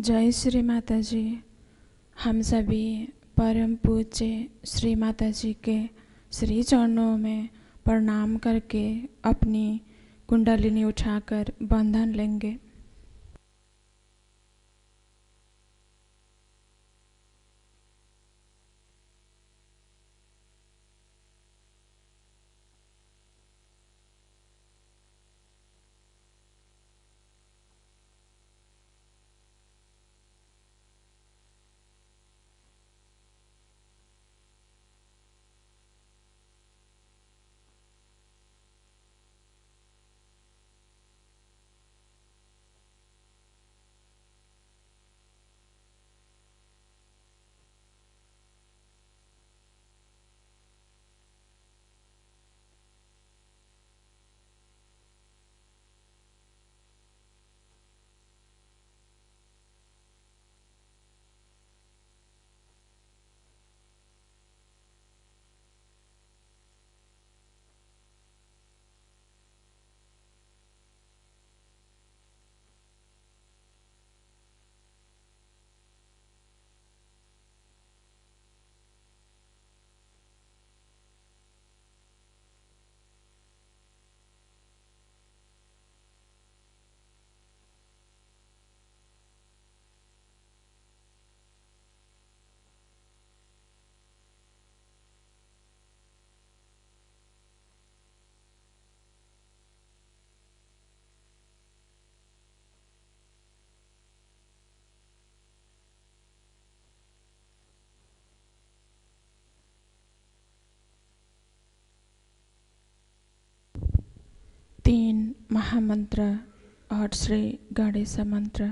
जय श्री माता जी। हम सभी परम पूज्य श्री माता जी के श्री चरणों में प्रणाम करके अपनी कुंडलिनी उठाकर बंधन लेंगे। तीन महामंत्र और श्री गणेश मंत्र।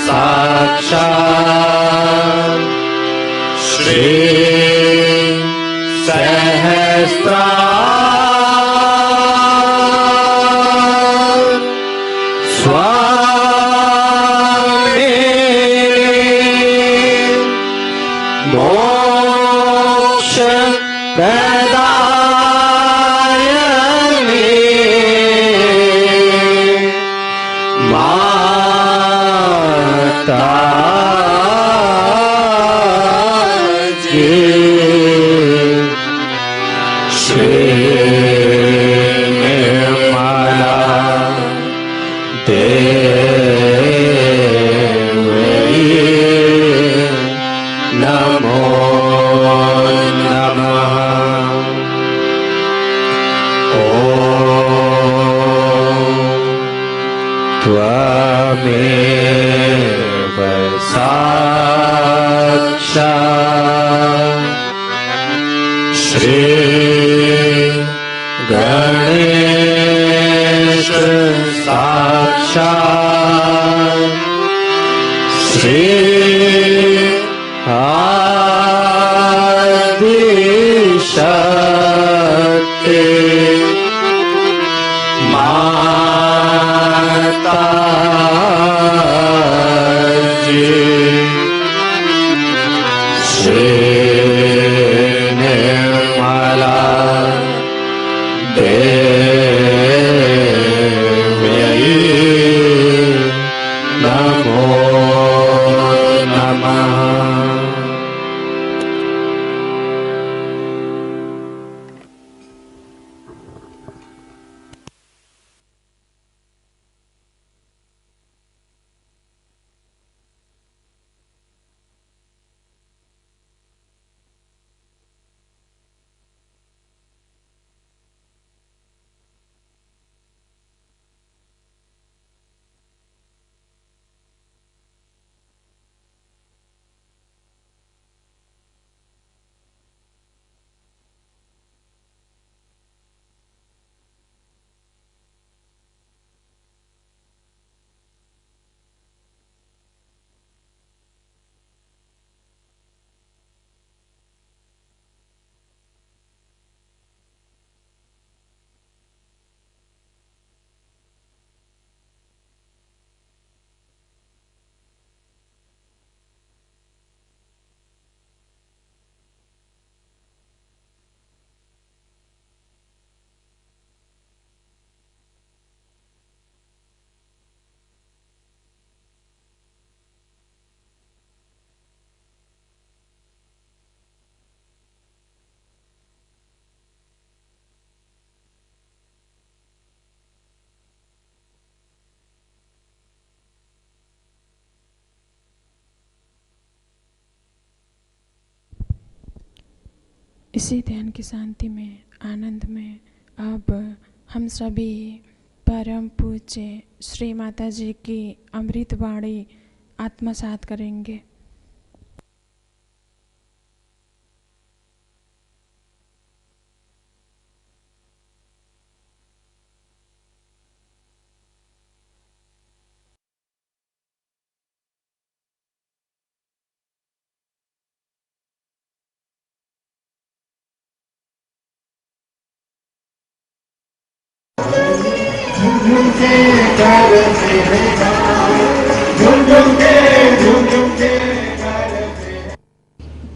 साक्षात् Shri Sahasra Swami Moksha Pradayani Mata Shri Nirmala Devi Namo Namah Om Tvameva Sakshat Shri Ganesha Sakshat Shri Adi Shakti Mataji Shri Nirmala Devi Namo Namah. इसी ध्यान की शांति में, आनंद में अब हम सभी परम पूज्य श्री माता जी की अमृत वाणी आत्मसात करेंगे।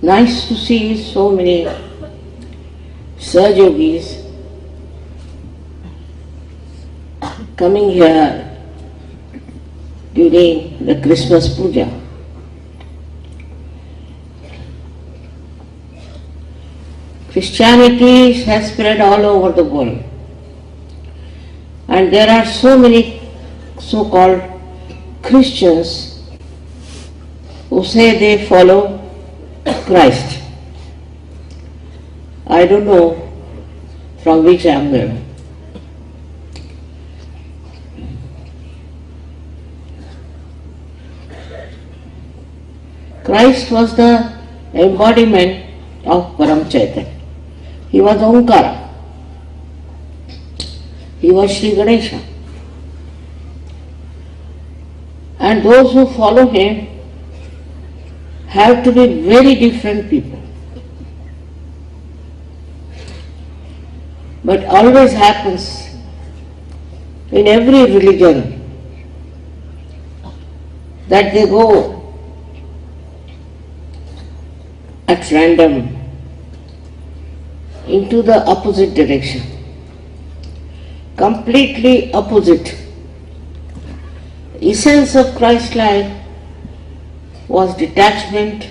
Nice to see so many Sahaja Yogis coming here during the Christmas Puja. Christianity has spread all over the world, and there are so many so-called Christians who say they follow Christ. I don't know from which angle. Christ was the embodiment of Param Chaitanya. He was Omkara. He was Shri Ganesha. And those who follow him have to be very different people. But always happens in every religion that they go at random into the opposite direction, completely opposite. The essence of Christ's life was detachment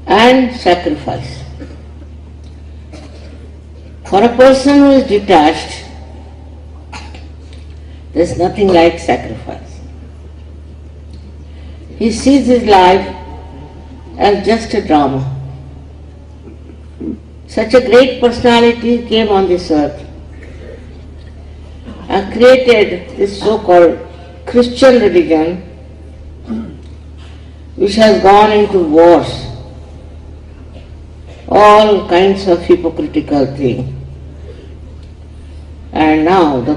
and sacrifice. For a person who is detached, there is nothing like sacrifice. He sees his life as just a drama. Such a great personality came on this earth and created this so-called Christian religion, which has gone into wars, all kinds of hypocritical things. And now the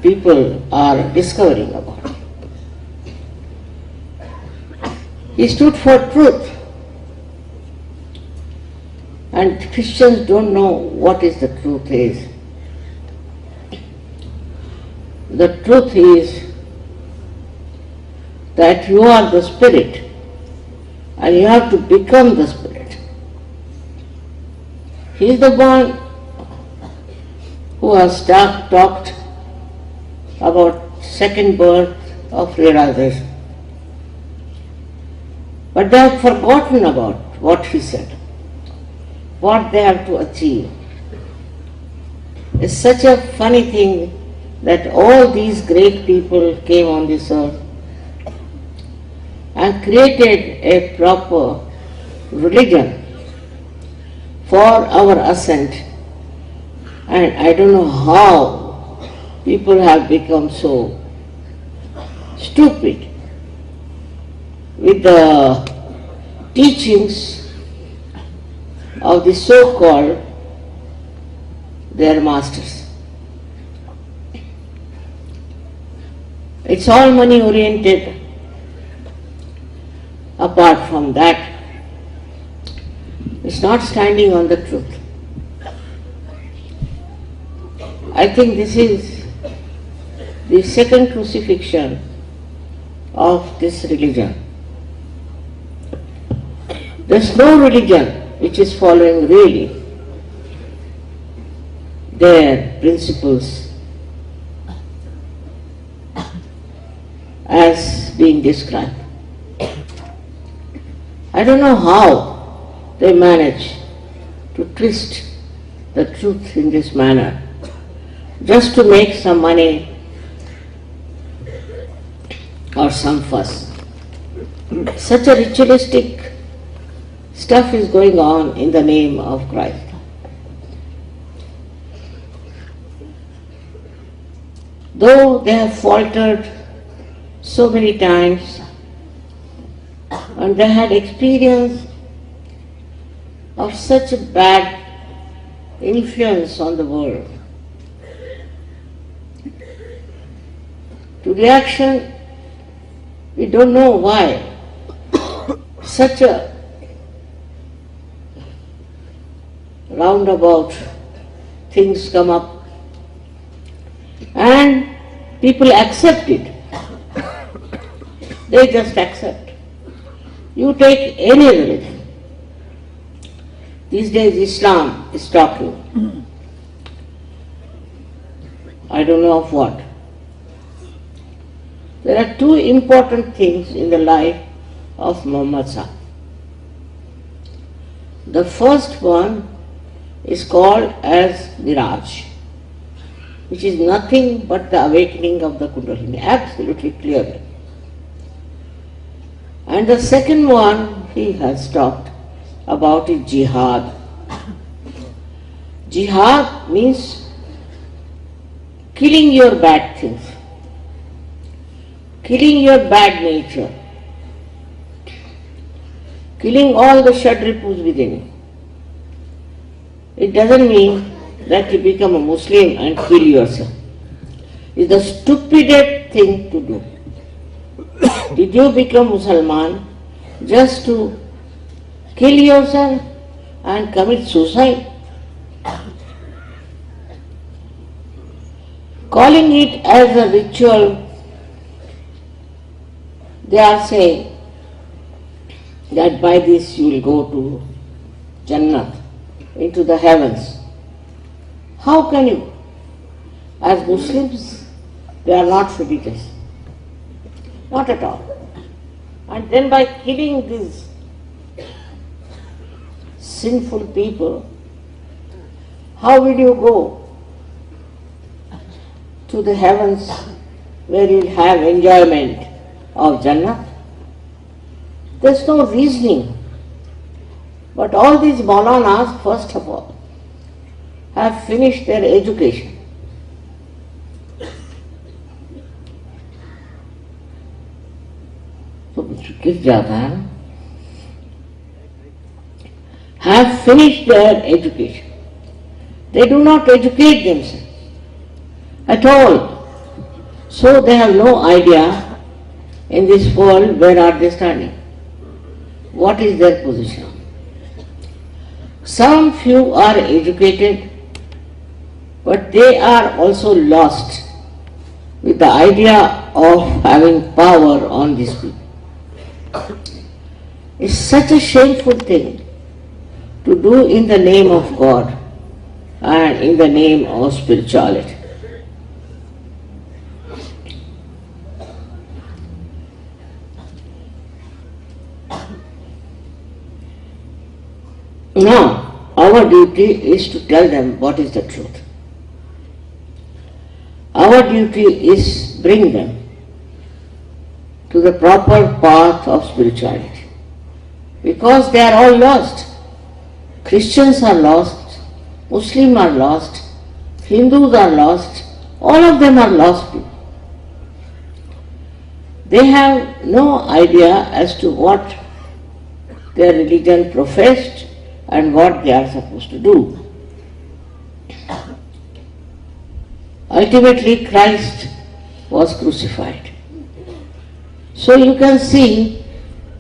people are discovering about it. He stood for truth. And Christians don't know what is the truth is. The truth is that you are the spirit and you have to become the spirit. He is the one who has talked about second birth of realization. But they have forgotten about what he said, what they have to achieve. It's such a funny thing that all these great people came on this earth and created a proper religion for our ascent. And I don't know how people have become so stupid with the teachings of the so-called their masters. It's all money oriented. Apart from that, it's not standing on the truth. I think this is the second crucifixion of this religion. There's no religion which is following really their principles as being described. I don't know how they manage to twist the truth in this manner just to make some money or some fuss. Such a ritualistic stuff is going on in the name of Christ. Though they have faltered so many times and they had experience of such a bad influence on the world, to reaction, we don't know why such a roundabout things come up and people accept it. They just accept. You take any religion. These days Islam is talking. I don't know of what. There are two important things in the life of Muhammad Sahib. The first one is called as Miraj, which is nothing but the awakening of the Kundalini, absolutely clearly. And the second one he has talked about is jihad. Jihad means killing your bad things, killing your bad nature, killing all the shadripus within you. It doesn't mean that you become a Muslim and kill yourself. It's the stupidest thing to do. Did you become Musliman just to kill yourself and commit suicide. Calling it as a ritual, they are saying that by this you will go to Jannah, into the heavens. How can you? As Muslims, they are not religious. Not at all. And then by killing these sinful people, how will you go to the heavens where you will have enjoyment of Jannah? There's no reasoning. But all these Maulanas, first of all, have finished their education. So, किस जाता है ना? Have finished their education. They do not educate themselves at all. So they have no idea in this world where are they standing. What is their position? Some few are educated, but they are also lost with the idea of having power on these people. It's such a shameful thing to do in the name of God and in the name of spirituality. Now, our duty is to tell them what is the truth. Our duty is bring them to the proper path of spirituality. Because they are all lost. Christians are lost, Muslims are lost, Hindus are lost, all of them are lost people. They have no idea as to what their religion professed and what they are supposed to do. Ultimately, Christ was crucified. So you can see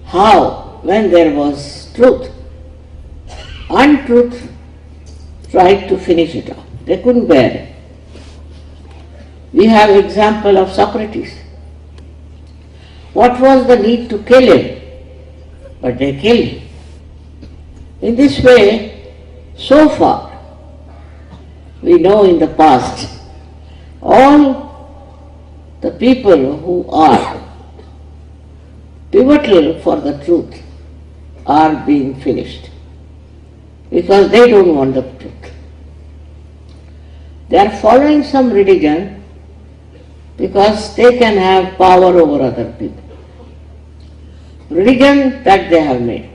how, when there was truth, untruth tried to finish it off. They couldn't bear it. We have example of Socrates. What was the need to kill him? But they killed him. In this way, so far, we know in the past, all the people who are pivotal for the truth are being finished because they don't want the truth. They are following some religion because they can have power over other people. Religion that they have made.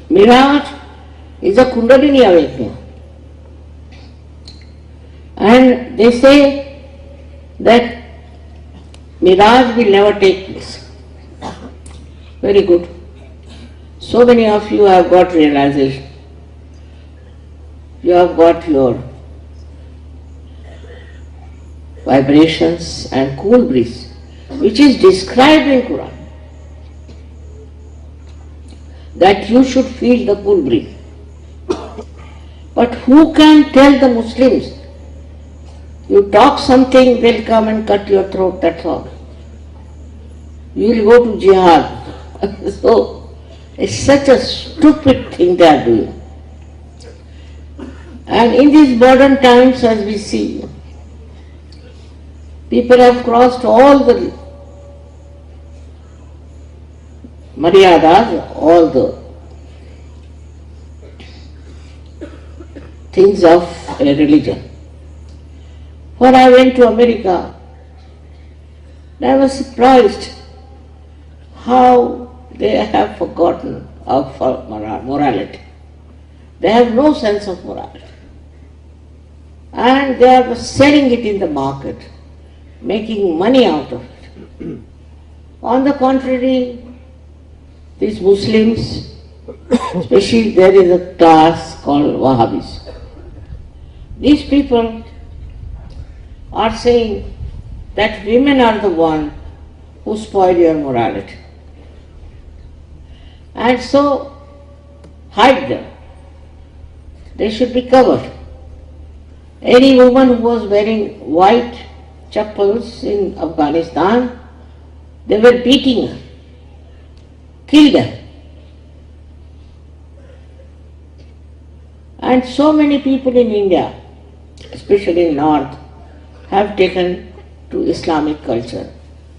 Mirage is a Kundalini awakening. And they say that mirage will never take place. Very good. So many of you have got realization. You have got your vibrations and cool breeze, which is described in Quran. That you should feel the cool breeze. But who can tell the Muslims? You talk something, they'll come and cut your throat, that's all. You will go to jihad. So, it's such a stupid thing they are doing. And in these modern times, as we see, people have crossed all the maryadas, all the things of a religion. When I went to America, I was surprised how they have forgotten of morality. They have no sense of morality. And they are selling it in the market, making money out of it. On the contrary, these Muslims, especially there is a class called Wahhabis. These people are saying that women are the one who spoil your morality. and so hide them. They should be covered. Any woman who was wearing white chappals in Afghanistan, they were beating her, killed her. And so many people in India, especially in North, have taken to Islamic culture,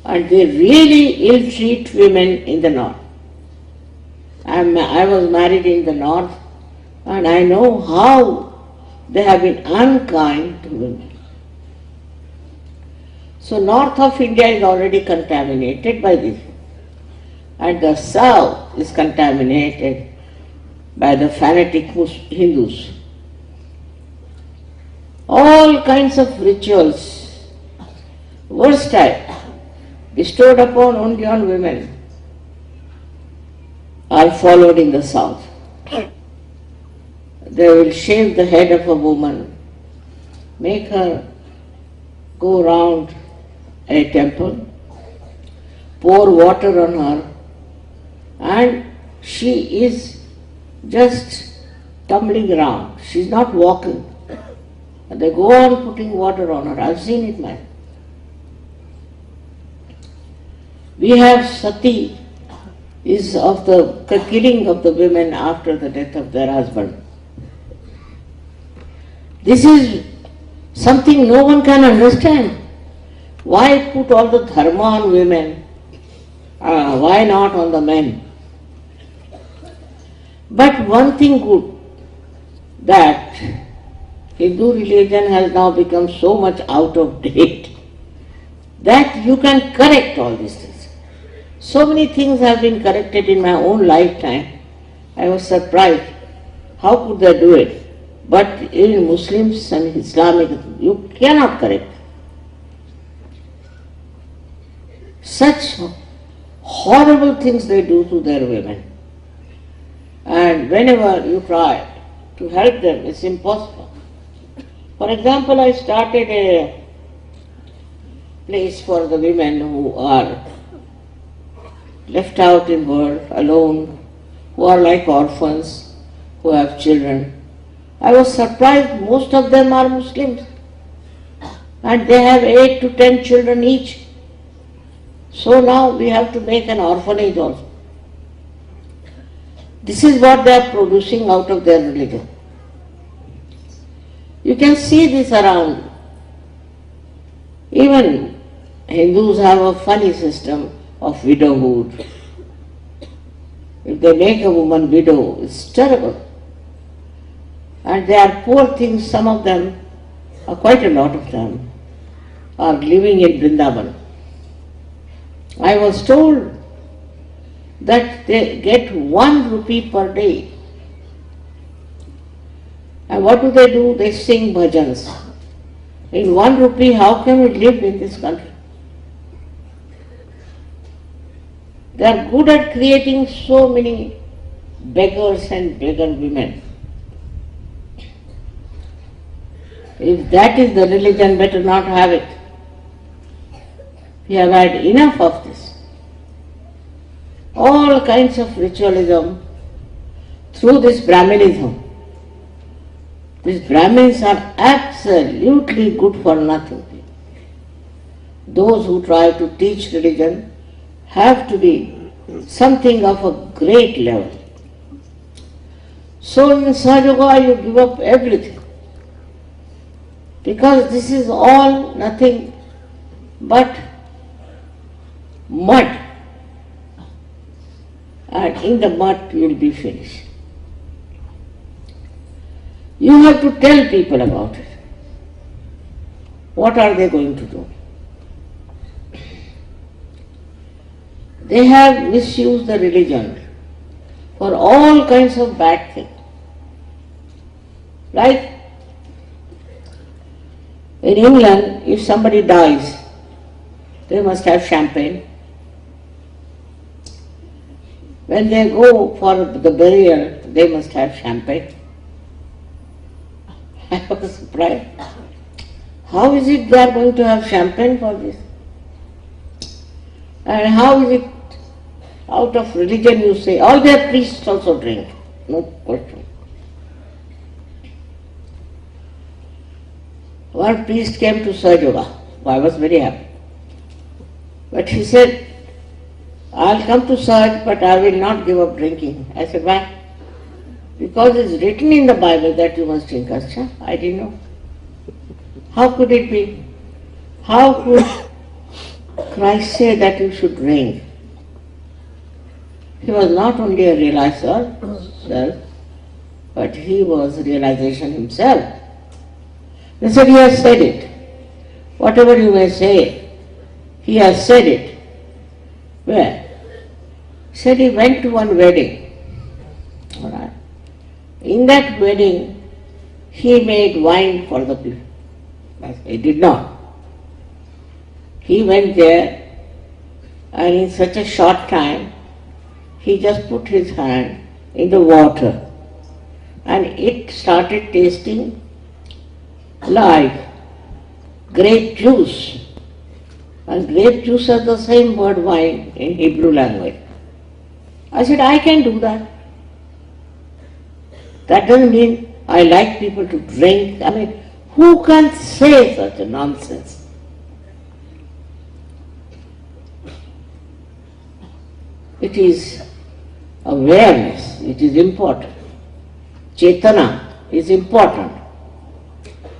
and they really ill-treat women in the North. I was married in the North, and I know how they have been unkind to women. So North of India is already contaminated by this, and the South is contaminated by the fanatic Hindus. All kinds of rituals, worst type, bestowed upon only on women, are followed in the South. They will shave the head of a woman, make her go round a temple, pour water on her, and she is just tumbling around. She is not walking. And they go on putting water on her. I've seen it, man. We have sati, is of the killing of the women after the death of their husband. This is something no one can understand. Why put all the dharma on women? Why not on the men? But one thing good, that Hindu religion has now become so much out of date that you can correct all these things. So many things have been corrected in my own lifetime. I was surprised. How could they do it? But in Muslims and Islamic, you cannot correct. Such horrible things they do to their women. And whenever you try to help them, it's impossible. For example, I started a place for the women who are left out in world, alone, who are like orphans, who have children. I was surprised, most of them are Muslims, and they have 8 to 10 children each. So now we have to make an orphanage also. This is what they are producing out of their religion. You can see this around. Even Hindus have a funny system of widowhood. If they make a woman widow, it's terrible. And they are poor things, some of them, quite a lot of them, are living in Vrindavan. I was told that they get 1 rupee per day. And what do? They sing bhajans. In 1 rupee, how can we live in this country? They are good at creating so many beggars and beggar women. If that is the religion, better not have it. We have had enough of this. All kinds of ritualism through this Brahminism. These Brahmins are absolutely good for nothing. Those who try to teach religion have to be something of a great level. So in Sahaja Yoga you give up everything, because this is all nothing but mud, and in the mud you will be finished. You have to tell people about it. What are they going to do? They have misused the religion for all kinds of bad things. Like in England, if somebody dies, they must have champagne. When they go for the burial, they must have champagne. I was surprised. How is it they are going to have champagne for this? And how is it Out of religion you say, all their priests also drink. No question. One priest came to Sahaja Yoga. I was very happy. But he said, I'll come to Sahaj, but I will not give up drinking. I said, why? Because it's written in the Bible that you must drink. Achha, I didn't know. How could it be? How could Christ say that you should drink? He was not only a realizer, but he was realization himself. They said, he has said it. Whatever you may say, he has said it. Where? He said he went to one wedding. All right. In that wedding, he made wine for the people. He did not. He went there, and in such a short time, he just put his hand in the water, and it started tasting like grape juice. And grape juice is the same word wine in Hebrew language. I said, I can do that. That doesn't mean I like people to drink. I mean, who can say such a nonsense? It is awareness, it is important. Chetana is important.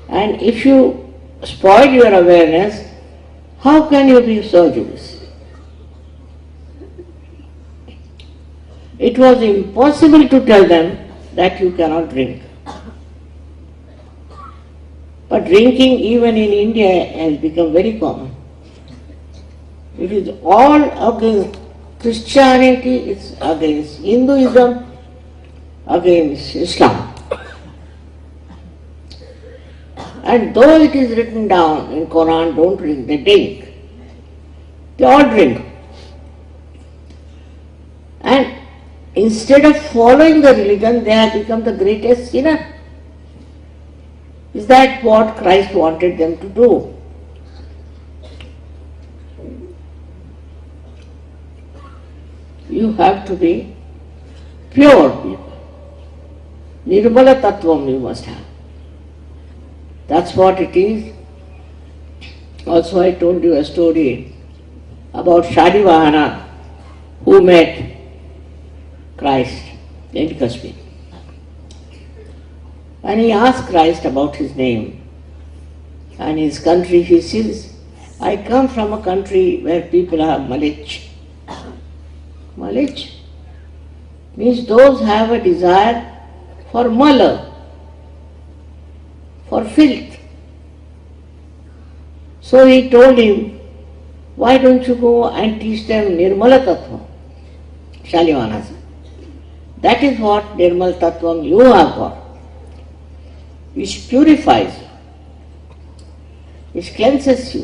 And if you spoil your awareness, how can you be so Jewish? It was impossible to tell them that you cannot drink. But drinking even in India has become very common. It is all against Christianity, it's against Hinduism, against Islam. And though it is written down in Quran, don't drink, they drink. They all drink. And instead of following the religion, they have become the greatest sinner. Is that what Christ wanted them to do? You have to be pure people. Nirmala Tattvam you must have. That's what it is. Also I told you a story about Shadivahana who met Christ in Kashmir. And he asked Christ about his name and his country. He says, I come from a country where people are Malich. Malich means those have a desire for mala, for filth. So he told him, why don't you go and teach them Nirmala Tattva? Shalivana said. That is what Nirmal Tattvam you have got, which purifies you, which cleanses you,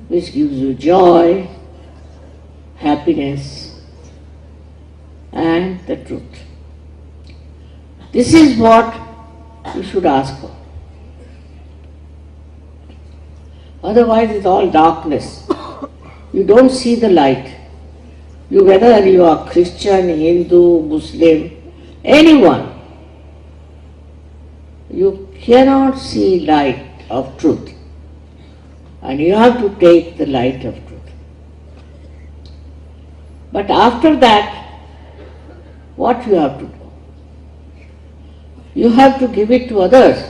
which gives you joy, happiness, and the truth. This is what you should ask for. Otherwise it's all darkness. You don't see the light. Whether you are Christian, Hindu, Muslim, anyone, you cannot see light of truth. And you have to take the light of truth. But after that, what you have to do? You have to give it to others.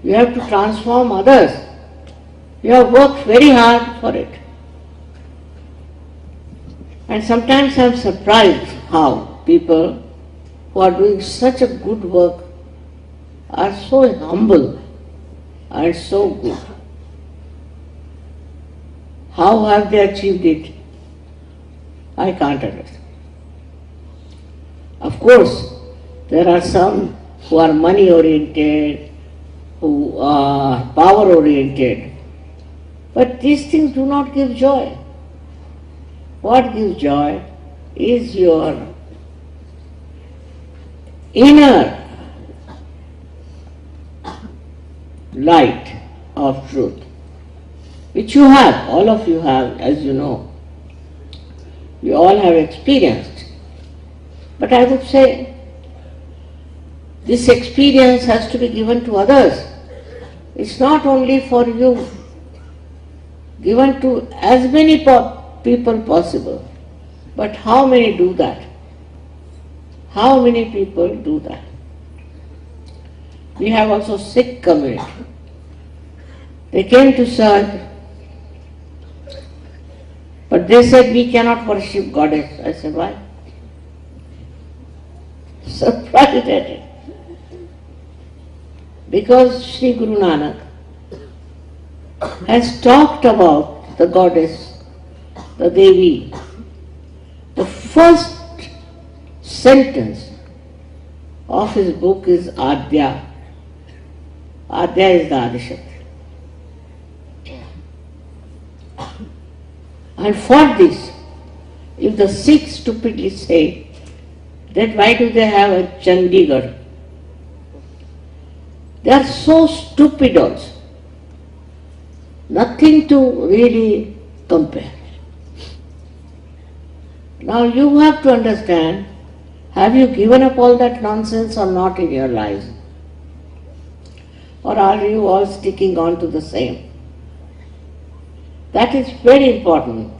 You have to transform others. You have worked very hard for it. And sometimes I am surprised how people who are doing such a good work are so humble and so good. How have they achieved it? I can't understand. Of course, there are some who are money oriented, who are power oriented, but these things do not give joy. What gives joy is your inner light of truth, which you have, all of you have, as you know. we all have experienced. But I would say this experience has to be given to others. It's not only for you, given to as many people possible. But how many do that? How many people do that? We have also Sikh community. They came to serve, but they said we cannot worship goddess. I said, why? Surprised at it. Because Shri Guru Nanak has talked about the goddess, the Devi. The first sentence of his book is Adya. Adya is the Adishakti. And for this, if the Sikhs stupidly say that why do they have a Chandigarh? They are so stupid also. Nothing to really compare. Now you have to understand, have you given up all that nonsense or not in your lives? Or are you all sticking on to the same? That is very important.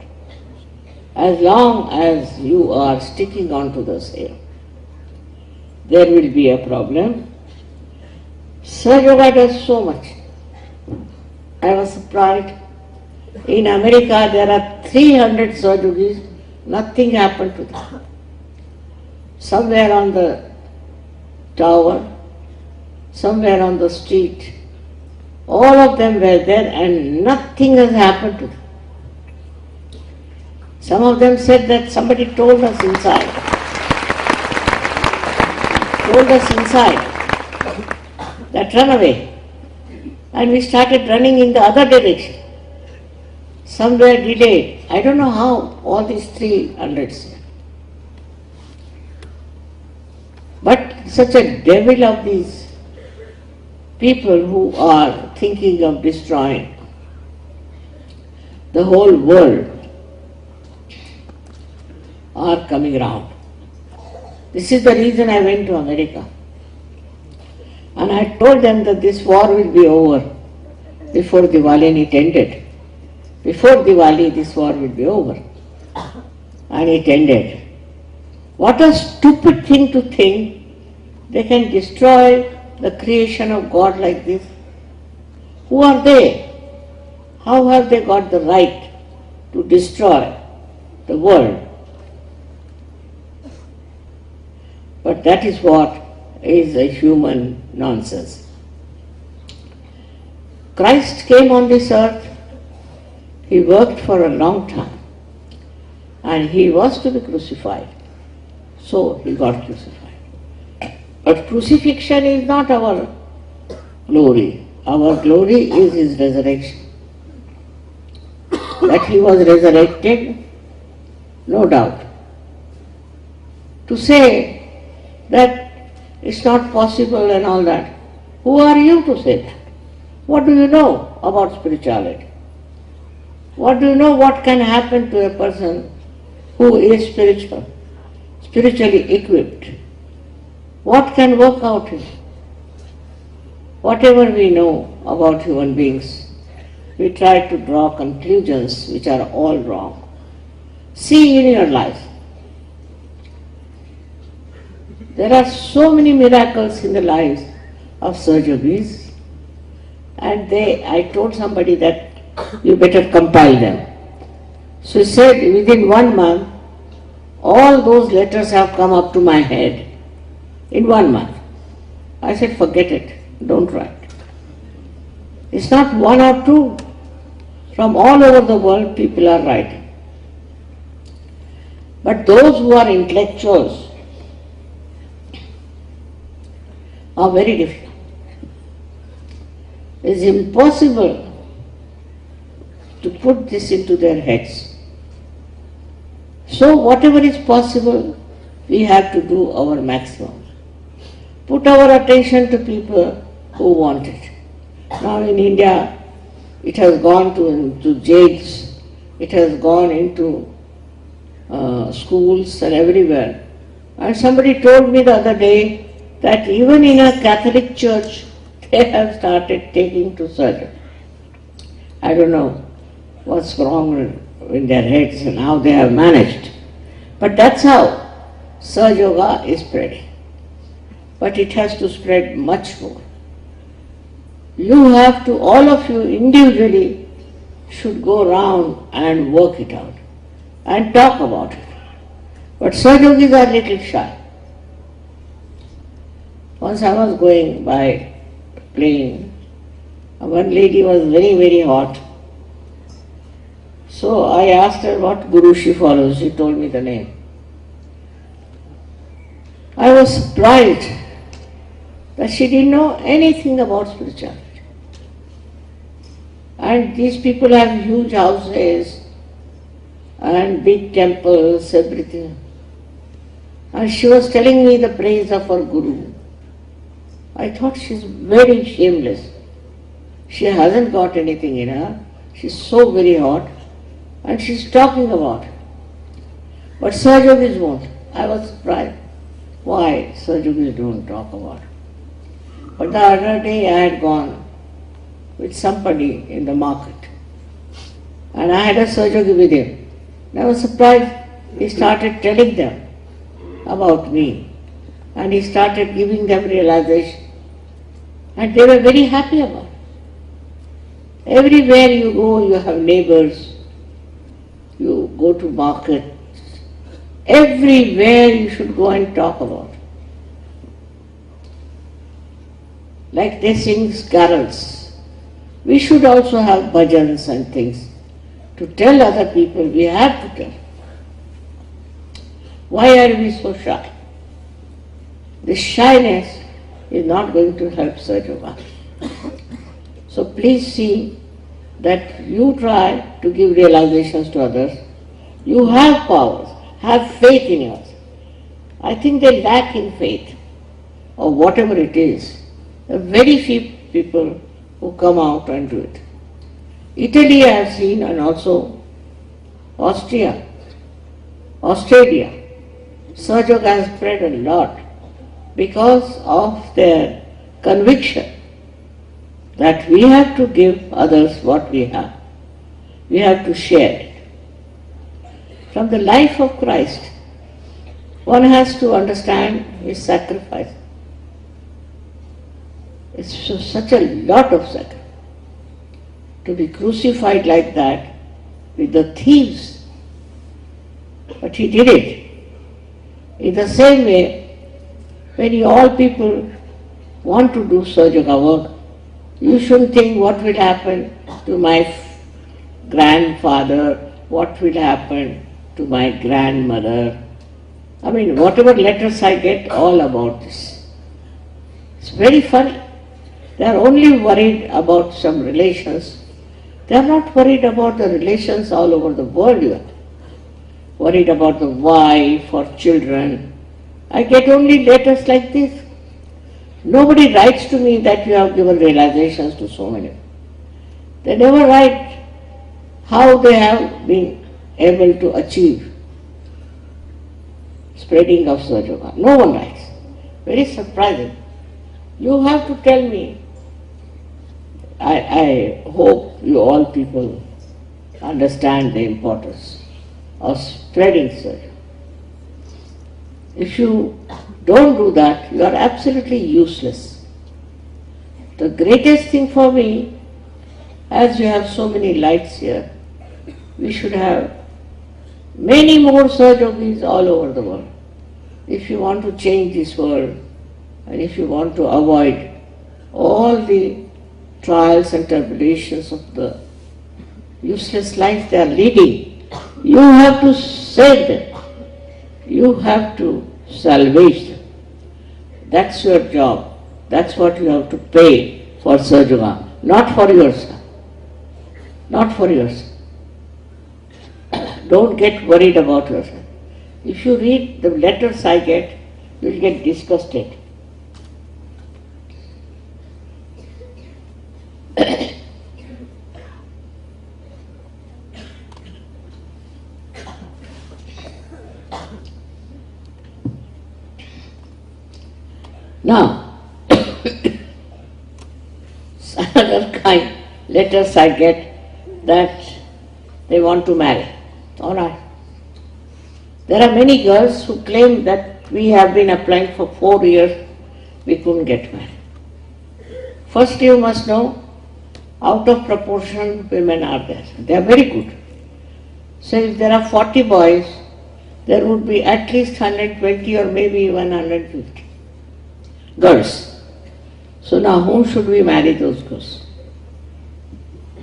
As long as you are sticking on to the same, there will be a problem. Sahaja Yoga does so much. I was surprised. In America there are 300 Sahaja Yogis. Nothing happened to them. Somewhere on the tower, somewhere on the street, all of them were there and nothing has happened to them. Some of them said that somebody told us inside, that run away. And we started running in the other direction. Some were delayed. I don't know how all these 300 said. But such a devil of these people who are thinking of destroying the whole world are coming around. This is the reason I went to America. And I told them that this war will be over before Diwali, and it ended. Before Diwali, this war will be over. And it ended. What a stupid thing to think they can destroy the creation of God like this. Who are they? How have they got the right to destroy the world? But that is what is a human nonsense. Christ came on this earth. He worked for a long time and he was to be crucified. So he got crucified. But crucifixion is not our glory. Our glory is his resurrection. That he was resurrected, no doubt. To say that it's not possible and all that, who are you to say that? What do you know about spirituality? What do you know what can happen to a person who is spiritually equipped? What can work out in? Whatever we know about human beings, we try to draw conclusions which are all wrong. See in your life. There are so many miracles in the lives of Sahaja Yogis, and I told somebody that you better compile them. So he said within 1 month, all those letters have come up to my head in 1 month. I said, forget it, don't write. It's not 1 or 2. From all over the world, people are writing. But those who are intellectuals are very difficult. It's impossible to put this into their heads. So whatever is possible, we have to do our maximum. Put our attention to people who want it. Now in India, it has gone into jails, it has gone into schools and everywhere. And somebody told me the other day that even in a Catholic church, they have started taking to surgery. I don't know what's wrong in their heads and how they have managed. But that's how Sahaja Yoga is spreading. But it has to spread much more. You have to, all of you individually should go around and work it out and talk about it. But Sahaja Yogis are a little shy. Once I was going by plane, one lady was very, very hot. So I asked her what guru she follows. She told me the name. I was surprised that she didn't know anything about spirituality. And these people have huge houses and big temples, everything. And she was telling me the praise of her guru. I thought she's very shameless. She hasn't got anything in her. She's so very hot. And she's talking about it. But Sahaja Yogis won't. I was surprised. Why Sahaja Yogis don't talk about it? But the other day I had gone with somebody in the market. And I had a Sahaja Yogi with him. And I was surprised. He started telling them about me. And he started giving them realization. And they were very happy about it. Everywhere you go, you have neighbors. You go to market. Everywhere you should go and talk about it. Like they sing carols. We should also have bhajans and things to tell other people. We have to tell. Why are we so shy? This shyness is not going to help Sahaja Yoga. So please see that you try to give realizations to others. You have powers. Have faith in yourself. I think they lack in faith, or whatever it is. There are very few people who come out and do it. Italy I have seen, and also Australia. Sahaja Yoga has spread a lot because of their conviction that we have to give others what we have. We have to share it. From the life of Christ, one has to understand his sacrifice. It's such a lot of sacrifice. To be crucified like that with the thieves. But he did it. In the same way, when you all people want to do Sahaja Yoga work, you shouldn't think what will happen to my grandfather, what will happen to my grandmother. I mean, whatever letters I get, all about this. It's very funny. They are only worried about some relations. They are not worried about the relations all over the world yet. Worried about the wife or children. I get only letters like this. Nobody writes to me that you have given realizations to so many. They never write how they have been able to achieve spreading of Sahaja Yoga. No one writes. Very surprising. You have to tell me. I hope you all people understand the importance of spreading Sahaja. If you don't do that, you are absolutely useless. The greatest thing for me, as you have so many lights here, we should have many more Sahaja Yogis all over the world. If you want to change this world, and if you want to avoid all the trials and tribulations of the useless life they are leading, you have to save them. You have to salvage them. That's your job. That's what you have to pay for Sahaja Yoga. Not for yourself. Not for yourself. Don't get worried about yourself. If you read the letters I get, you will get disgusted. Now, another kind letters I get that they want to marry. All right. There are many girls who claim that we have been applying for 4 years, we couldn't get married. First you must know, out of proportion women are there. They are very good. So if there are 40 boys, there would be at least 120 or maybe even 150 girls. So now whom should we marry those girls?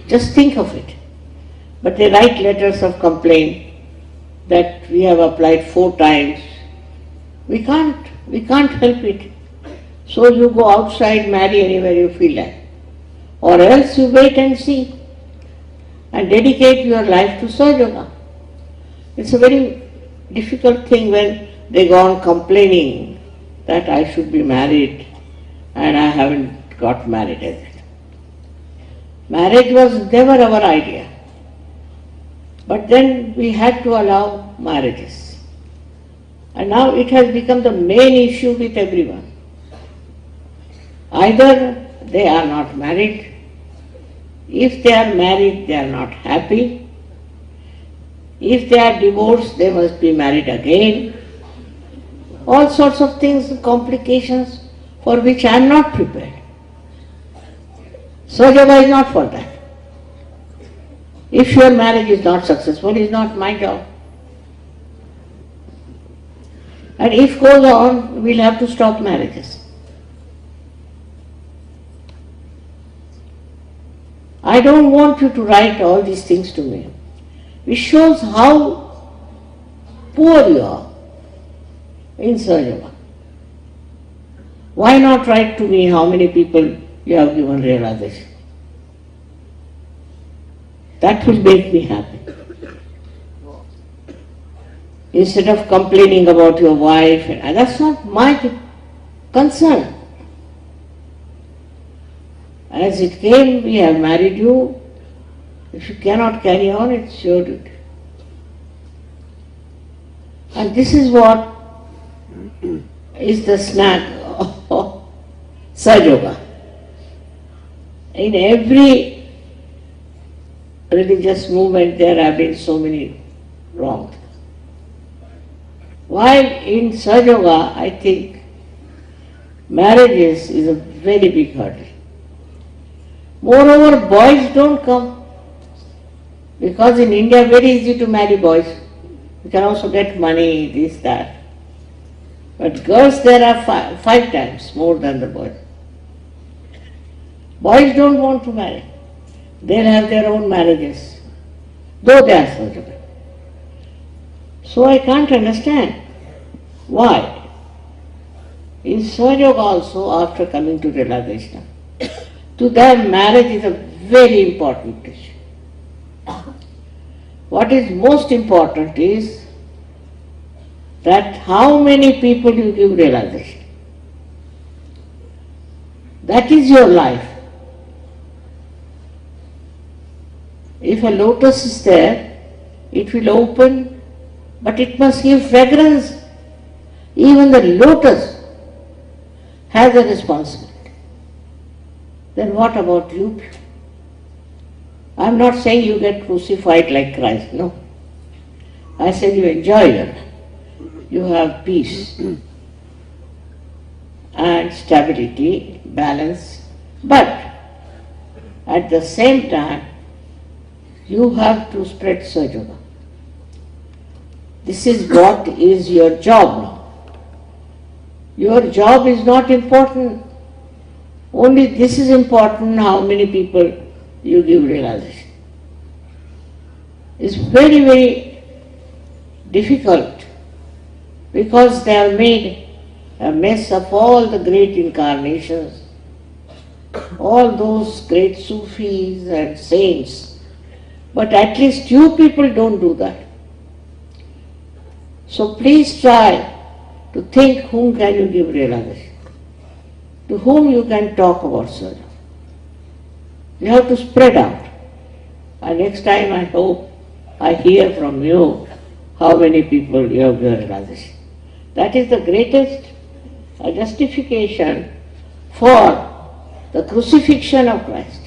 Just think of it. But they write letters of complaint that we have applied 4 times. We can't help it. So you go outside, marry anywhere you feel like. Or else you wait and see and dedicate your life to Sahaja Yoga. It's a very difficult thing when they go on complaining that I should be married and I haven't got married as yet. Marriage was never our idea. But then we had to allow marriages. And now it has become the main issue with everyone. Either they are not married. If they are married, they are not happy. If they are divorced, they must be married again. All sorts of things, complications for which I am not prepared. Sahaja Yoga is not for that. If your marriage is not successful, it is not my job. And if goes on, we will have to stop marriages. I don't want you to write all these things to me. It shows how poor you are in Sahaja Yoga. Why not write to me how many people you have given realization? That will make me happy. Instead of complaining about your wife, and that's not my concern. As it came, we have married you. If you cannot carry on, it's your duty. And this is what is the snag of Sahaja Yoga. In every religious movement, there have been so many wrongs. While in Sahaja Yoga, I think marriages is a very big hurdle. Moreover, boys don't come because in India very easy to marry boys. You can also get money, this, that. But girls there are 5 times more than the boys. Boys don't want to marry. They'll have their own marriages, though they are Sahaja Yoga. So I can't understand why. In Sahaja Yoga also, after coming to realization, to them marriage is a very important issue. What is most important is that how many people you give realization. That is your life. If a lotus is there, it will open, but it must give fragrance. Even the lotus has a responsibility. Then what about you? I am not saying you get crucified like Christ, no. I said you enjoy your life. You have peace and stability, balance, but at the same time, you have to spread Sahaja Yoga. This is what is your job now. Your job is not important. Only this is important, how many people you give realization. It's very, very difficult because they have made a mess of all the great incarnations, all those great Sufis and saints. But at least you people don't do that. So please try to think whom can you give realization, to whom you can talk about Sahaja. You have to spread out. And next time I hope I hear from you how many people you have given realization. That is the greatest a justification for the crucifixion of Christ,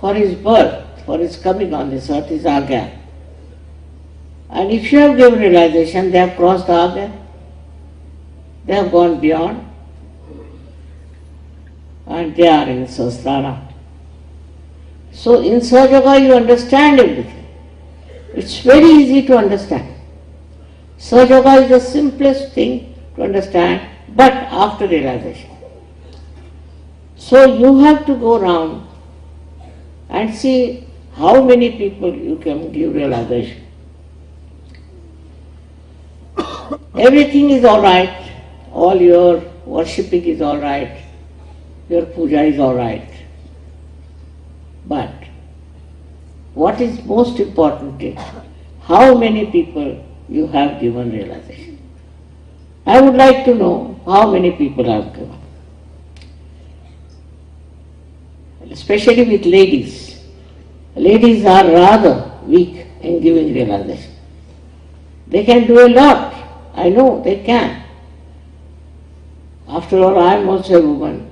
for his birth, for his coming on this earth is Agya. And if you have given realization, they have crossed the Agya, they have gone beyond, and they are in Sahasrara. So in Sahaja Yoga you understand everything. It's very easy to understand. Sahaja Yoga is the simplest thing to understand, but after realization. So you have to go around and see how many people you can give realization. Everything is all right, all your worshipping is all right, your puja is all right. But what is most important is how many people you have given realization. I would like to know how many people I have given. Especially with ladies. Ladies are rather weak in giving realization. They can do a lot. I know they can. After all, I am also a woman.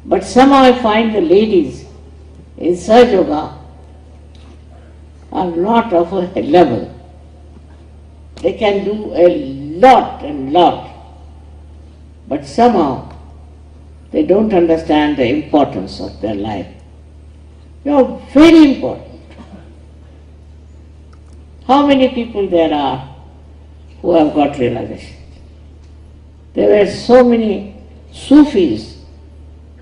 But somehow I find the ladies in Sahaja Yoga are not of a level. They can do a lot and lot. But somehow they don't understand the importance of their life. You are very important. How many people there are who have got realization? There were so many Sufis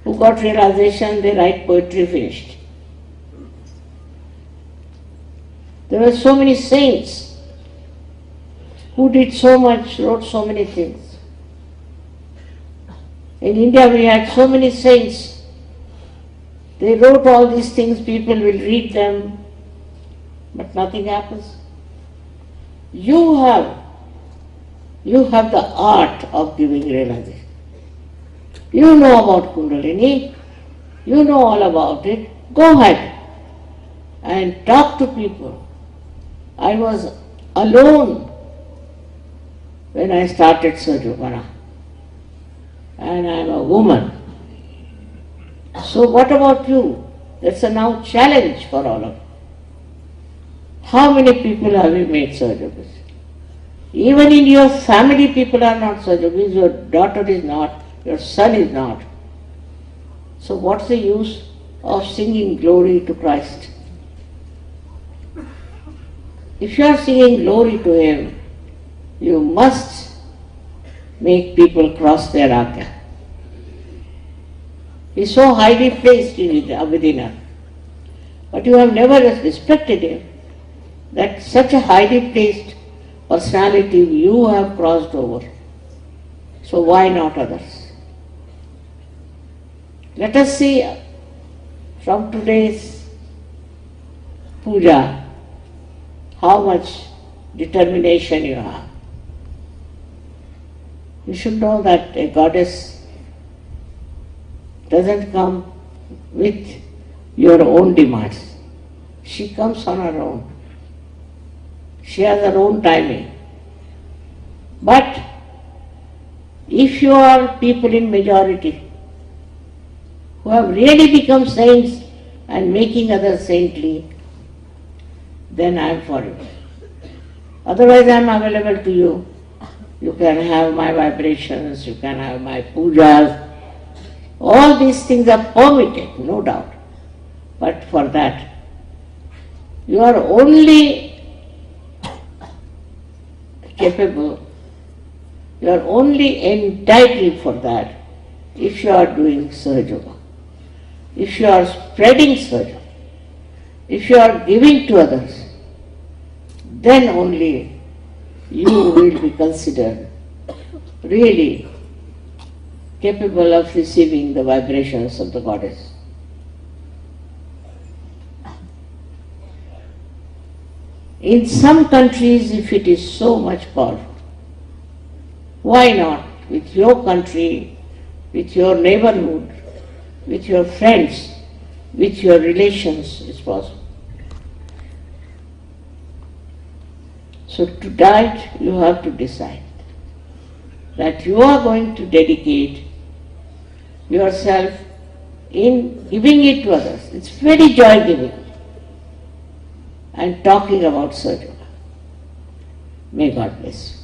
who got realization, they write poetry, finished. There were so many saints who did so much, wrote so many things. In India we had so many saints. They wrote all these things, people will read them, but nothing happens. You have the art of giving realization. You know about Kundalini, you know all about it. Go ahead and talk to people. I was alone when I started Sahaja Yoga, and I am a woman. So what about you? That's a now challenge for all of you. How many people have you made Sahaja Yogas? Even in your family people are not Sahaja Yogas. Your daughter is not, your son is not. So what's the use of singing glory to Christ? If you are singing glory to Him, you must make people cross their Agya. He is so highly placed in Abode, but you have never respected Him, that such a highly placed personality you have crossed over. So why not others? Let us see from today's puja how much determination you have. You should know that a goddess doesn't come with your own demands. She comes on her own. She has her own timing. But if you are people in majority who have really become saints and making others saintly, then I am for you. Otherwise I am available to you. You can have my vibrations, you can have my pujas. All these things are permitted, no doubt. But for that, you are only capable, you are only entitled for that if you are doing Sahaja Yoga, if you are spreading Sahaja Yoga, if you are giving to others, then only you will be considered really capable of receiving the vibrations of the goddess. In some countries, if it is so much powerful, why not with your country, with your neighborhood, with your friends, with your relations is possible. So to that you have to decide. that you are going to dedicate yourself in giving it to others. It's very joy giving. And talking about Sahaja Yoga. May God bless you.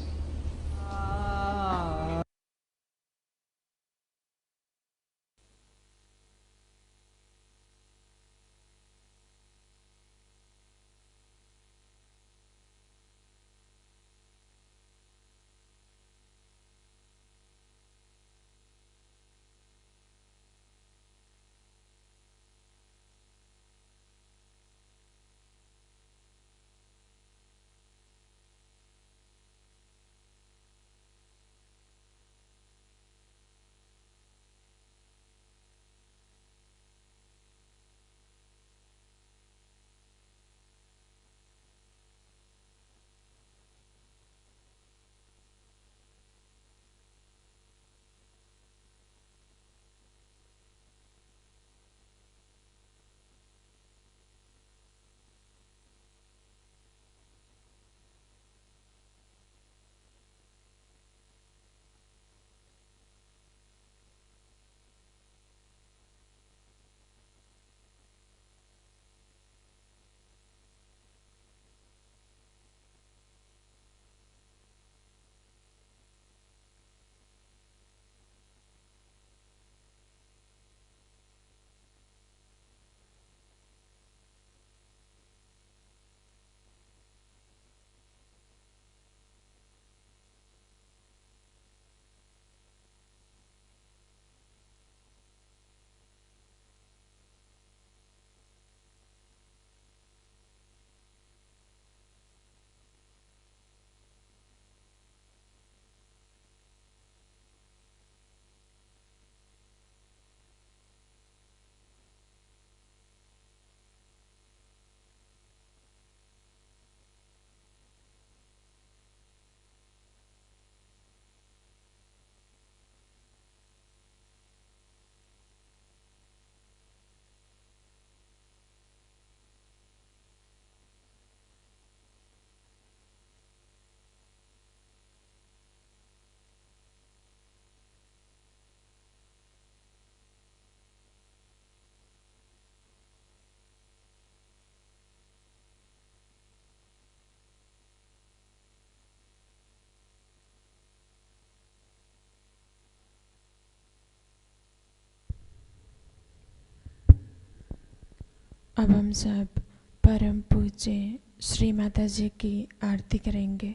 अब हम सब परम पूज्य श्री माता जी की आरती करेंगे।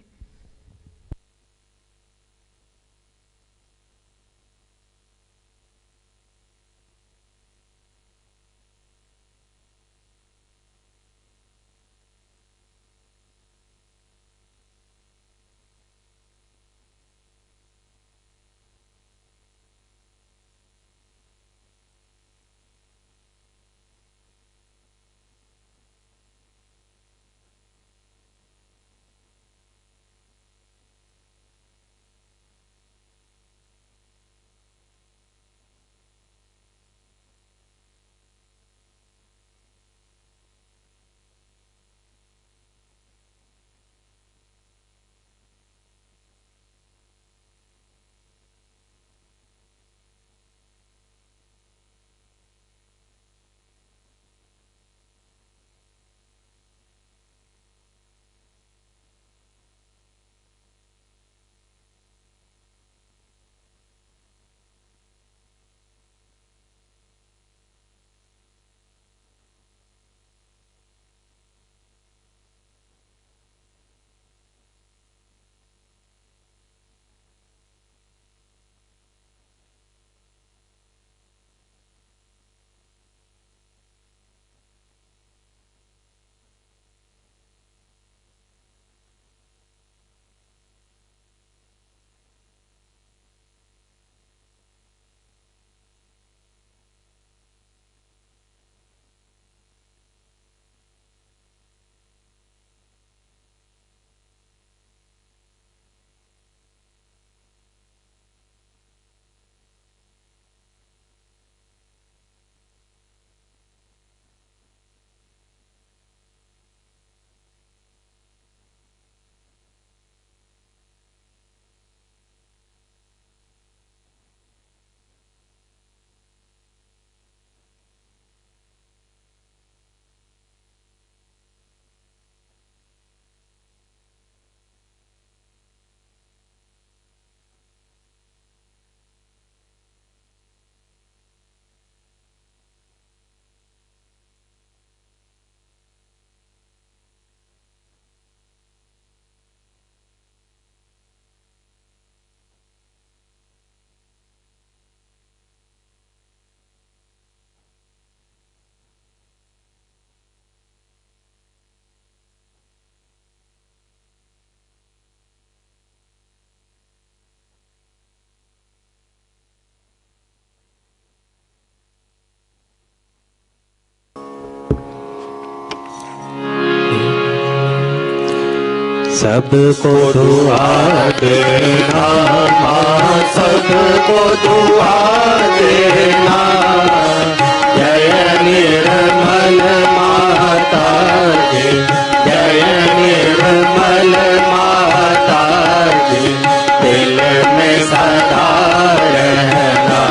सबको दुआ देना माँ, सबको दुआ देना। जय निर्मल माता जी, जय निर्मल माता जी, दिल में सदा रहना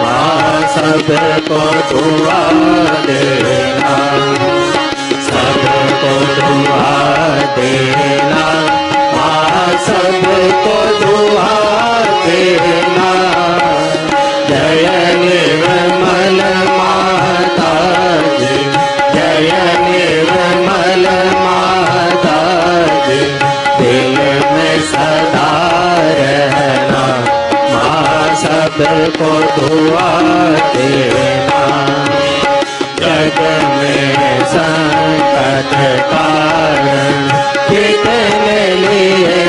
माँ, सबको दुआ देना, सबको दुआ देना माँ, सबको दुआ देना। जय निर्मल माता जी, जय निर्मल माता जी, दिल में सदा रहना माँ, सबको दुआ देना। जग में संकट कारण कितने लिए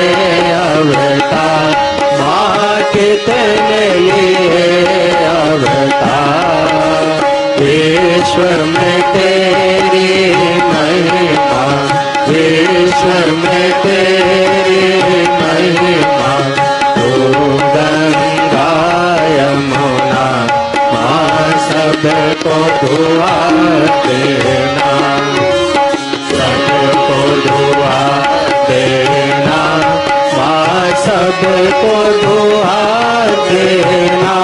अवतार माँ, कितने लिए अवतार। विश्व में तेरी महिमा, विश्व में तेरी महिमा। तू गंगा यमुना माँ, सबको दुआ देना, सबको दुआ देना माँ, सबको दुआ देना।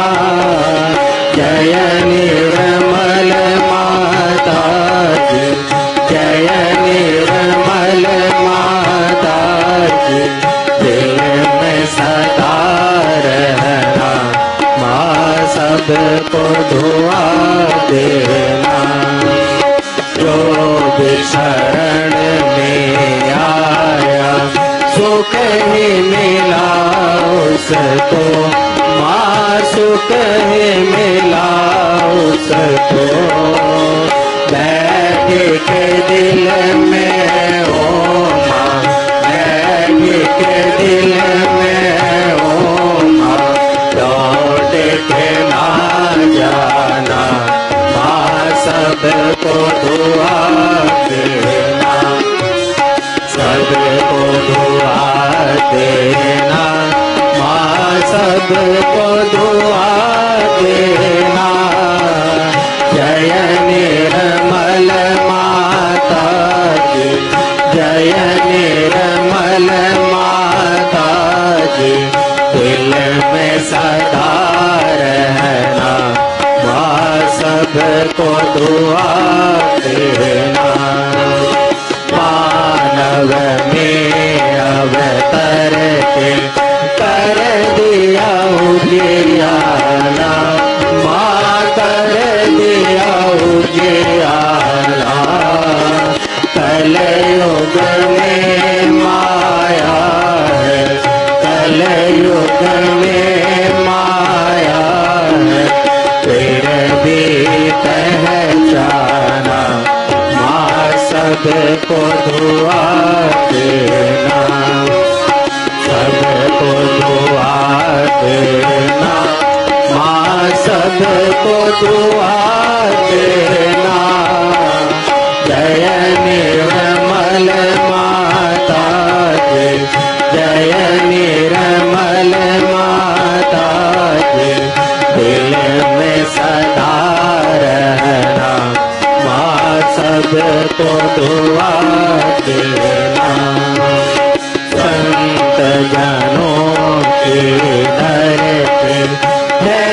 जय निर्मल माता जी, जय निर्मल माता जी, दिल में सदा रहना माँ, सबको दुआ देना। जो भी शरण में आया सुख ही मिला उसको माँ, सुख ही मिला उसको। बैठ के दिल में ओ माँ, बैठ के दिल में ओ माँ, लौट के ना जाना माँ, सबको दुआ देना, सबको दुआ देना माँ, सबको दुआ देना। जय निर्मल माता जी, जय निर्मल माता जी, दिल में सदा रहना माँ, सबको दुआ देना। मानव में अवतर के कर दिया उजियाला माँ, कर दिया उजियाला। कलयुग में माया है, कलयुग में माया है, फिर भी पहचाना माँ, सबको दुआ देना, सबको दुआ देना माँ, सबको दुआ देना। जय निर्मल माता जी, जय निर्मल माता जी, दिल में सदा रहना माँ, सबको दुआ देना। संत जनों की धरती है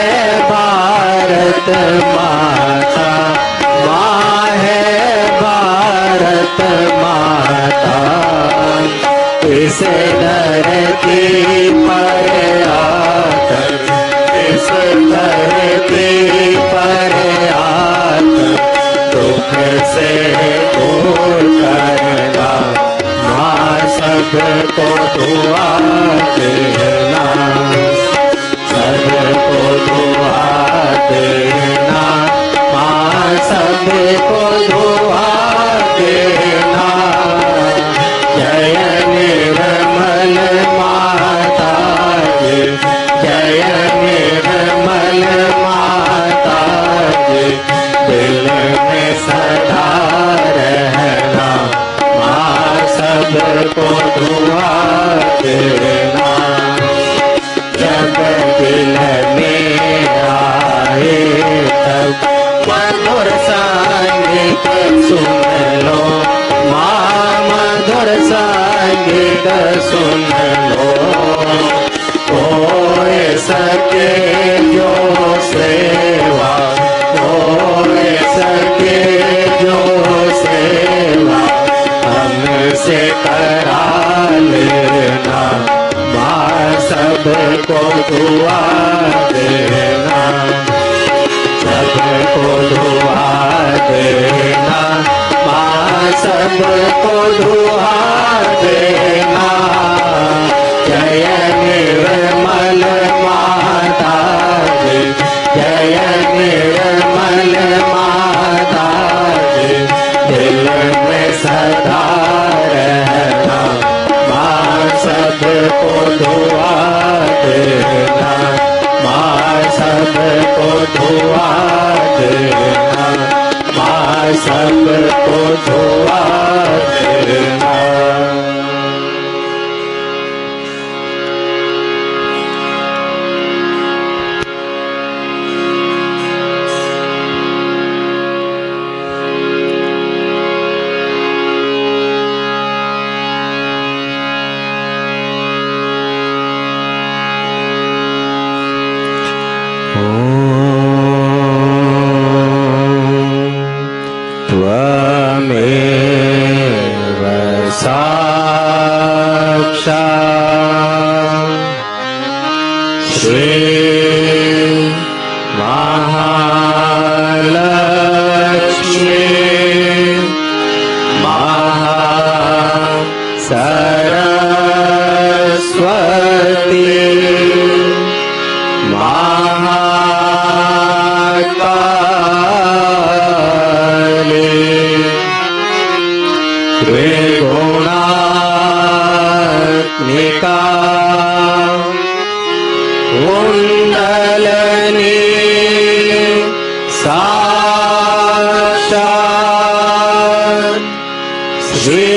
भारत माता, माँ है भारत माता। इस धरती पर आकर, इस धरती पर आकर दुख से दूर करना माँ, सबको दुआ देना, सबको दुआ देना माँ, सबको दुआ देना। जय निर्मल माता जी, जय निर्मल माता जी, दिल में सदा रहना माँ, सबको दुआ सके जो सेवा, हो सके जो सेवा, हमसे करा लेना, माँ सबको दुआ देना, सबको दुआ देना, माँ सबको दुआ देना। जय निर्मल माता जी, जय निर्मल माता जी, दिल में सदा रहना, माँ सबको दुआ देना, माँ सबको दुआ देना, माँ सबको दुआ देना। त्वमेव साक्षात् श्री महालक्ष्मी महासरस्वती महाकाली त्रिगुणात्मिका कुंडलिनी साक्षात् श्री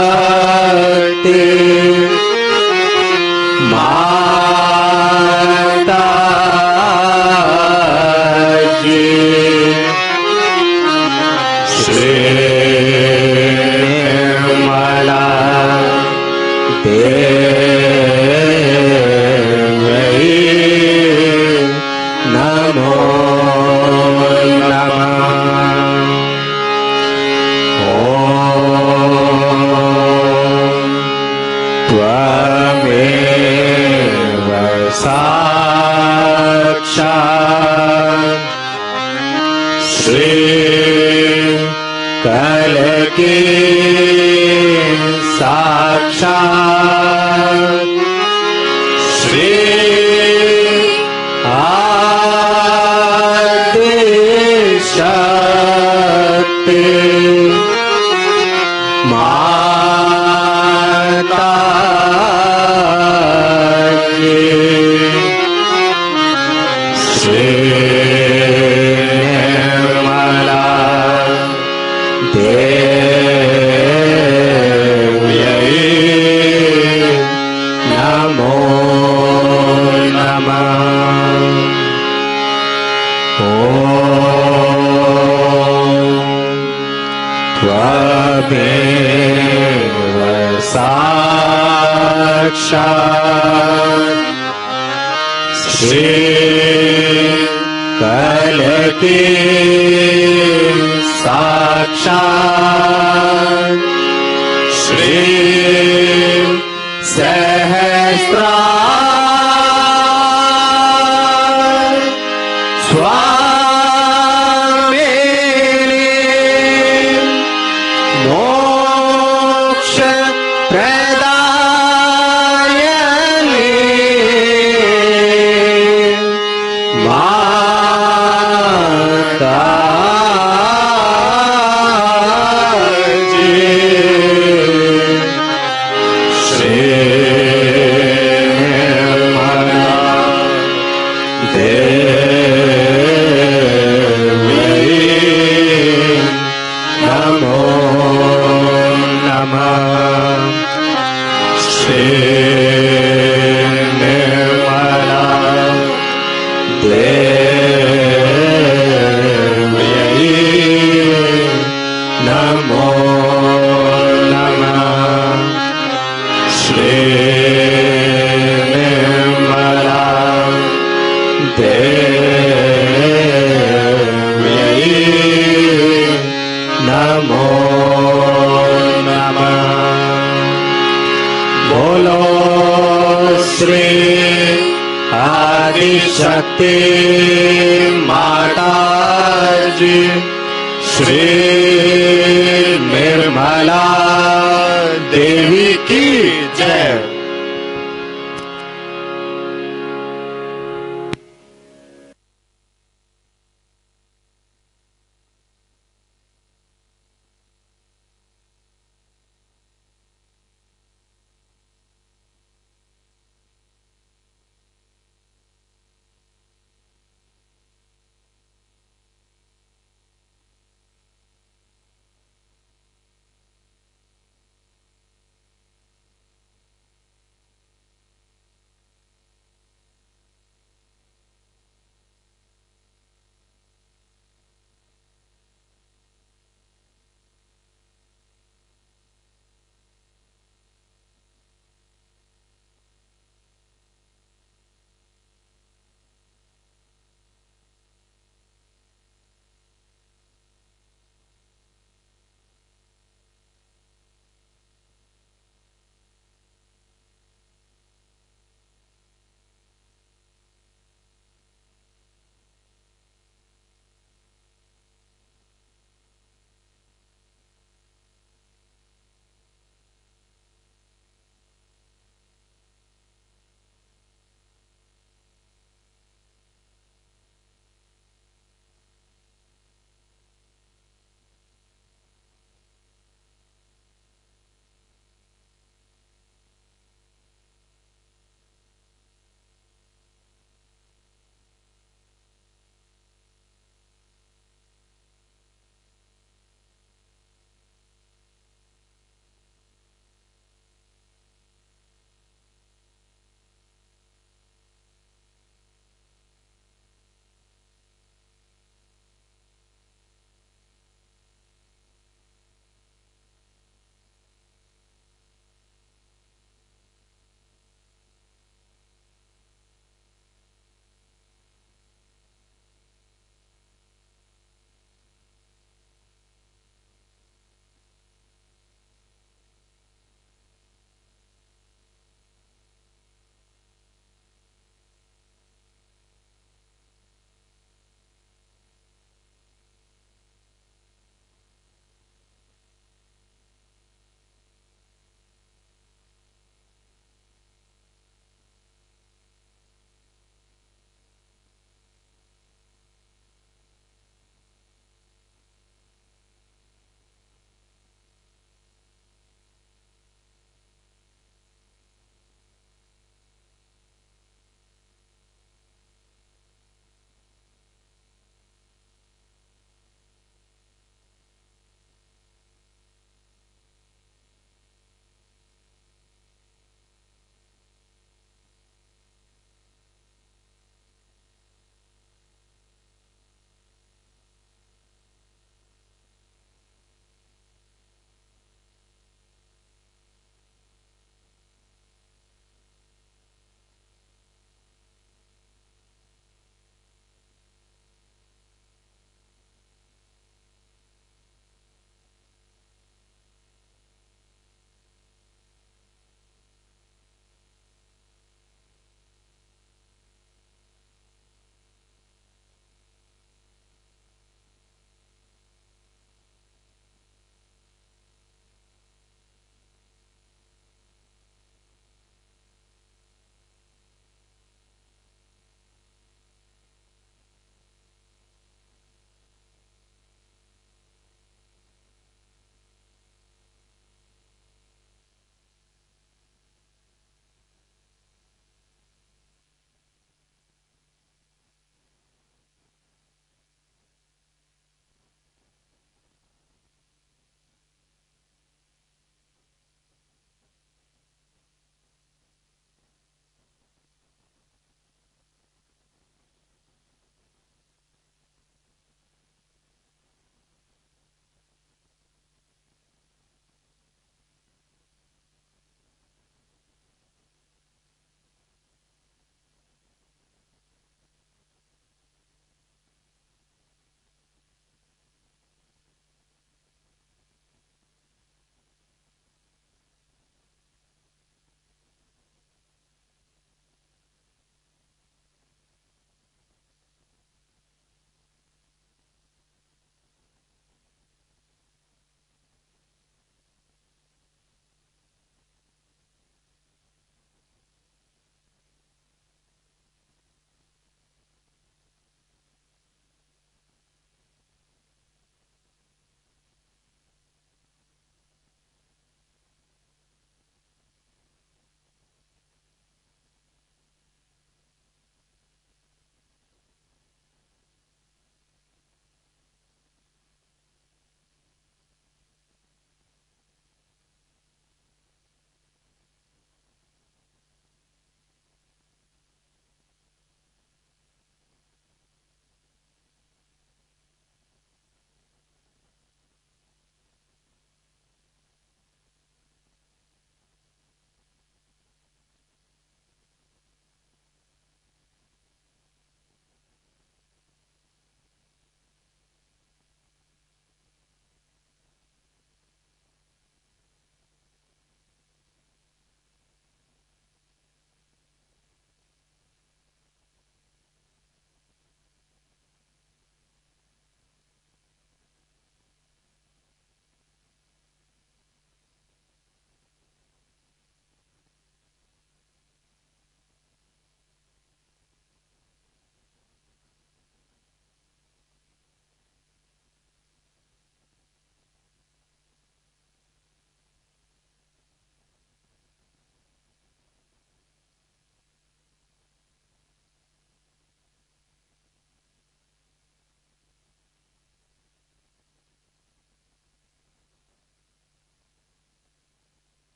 आदिशक्ति माता जी। श्री निर्मला देवी नमो नमः। त्वमेव साक्षात् श्री कलकी साक्षात् श्री आदिशक्ति माता जी। श्री निर्मला देवी नमो नमः। त्वमेव साक्षात् श्री कलकी साक्षात् श्री सहस्रार स्वामिनी मोक्ष प्रदायिनी माता जी। श्री श्री आदि शक्ति माता जी, श्री निर्मला देवी की जय।